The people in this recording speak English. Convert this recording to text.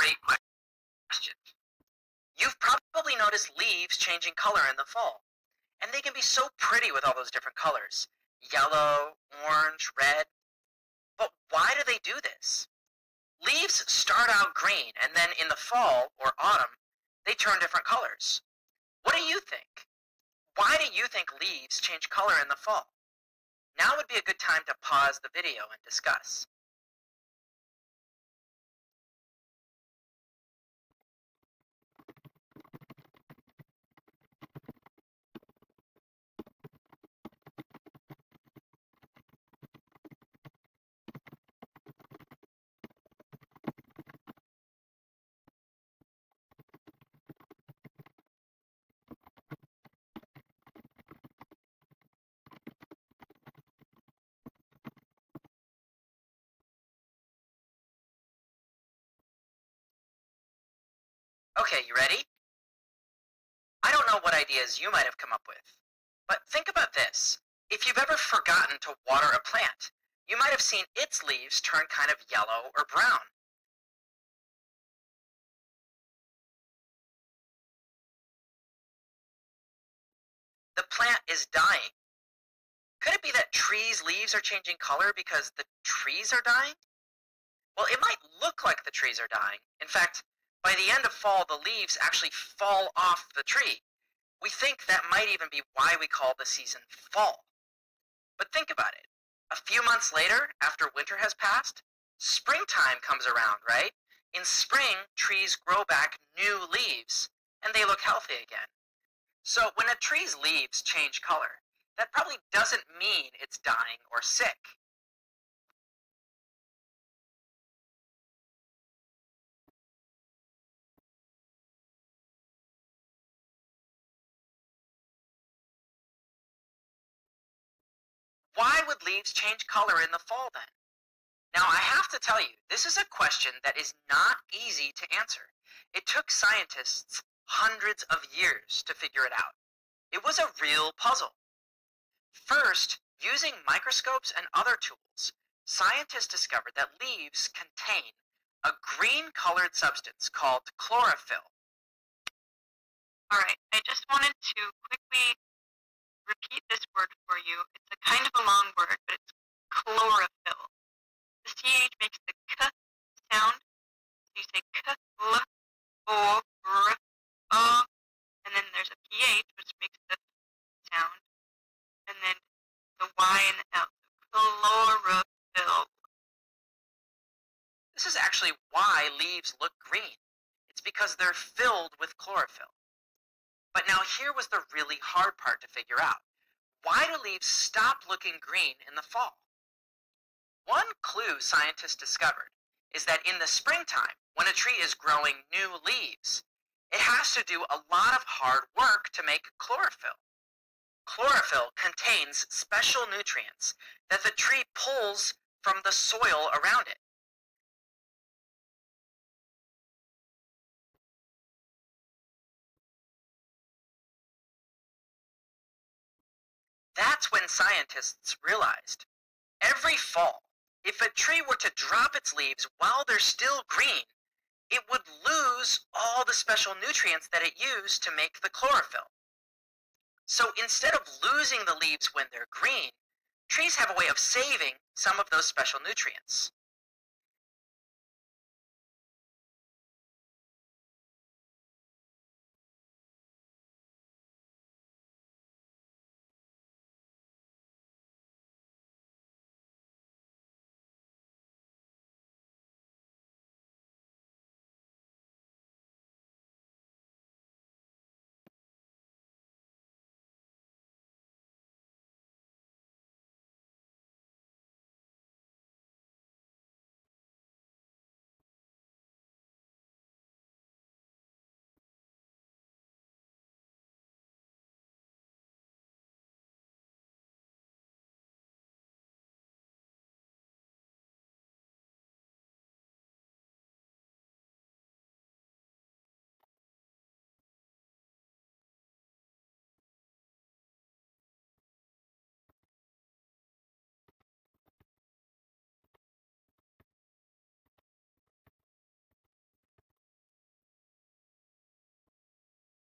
great question. You've probably noticed leaves changing color in the fall, and they can be so pretty with all those different colors. Yellow, orange, red. But why do they do this? Leaves start out green, and then in the fall, or autumn, they turn different colors. What do you think? Why do you think leaves change color in the fall? Now would be a good time to pause the video and discuss. Okay, you ready? I don't know what ideas you might have come up with, but think about this. If you've ever forgotten to water a plant, you might have seen its leaves turn kind of yellow or brown. The plant is dying. Could it be that trees' leaves are changing color because the trees are dying? Well, it might look like the trees are dying. In fact, by the end of fall, the leaves actually fall off the tree. We think that might even be why we call the season fall. But think about it. A few months later, after winter has passed, springtime comes around, right? In spring, trees grow back new leaves, and they look healthy again. So when a tree's leaves change color, that probably doesn't mean it's dying or sick. Why would leaves change color in the fall then? Now I have to tell you, this is a question that is not easy to answer. It took scientists hundreds of years to figure it out. It was a real puzzle. First, using microscopes and other tools, scientists discovered that leaves contain a green-colored substance called chlorophyll. Alright, I just wanted to quickly repeat this word for you. It's a kind of a long word, but it's chlorophyll. The CH makes the K sound, so you say K, L, O, R, O, and then there's a PH, which makes the sound, and then the Y and the L, so chlorophyll. This is actually why leaves look green. It's because they're filled with chlorophyll. But now here was the really hard part to figure out. Why do leaves stop looking green in the fall? One clue scientists discovered is that in the springtime, when a tree is growing new leaves, it has to do a lot of hard work to make chlorophyll. Chlorophyll contains special nutrients that the tree pulls from the soil around it. That's when scientists realized every fall, if a tree were to drop its leaves while they're still green, it would lose all the special nutrients that it used to make the chlorophyll. So instead of losing the leaves when they're green, trees have a way of saving some of those special nutrients.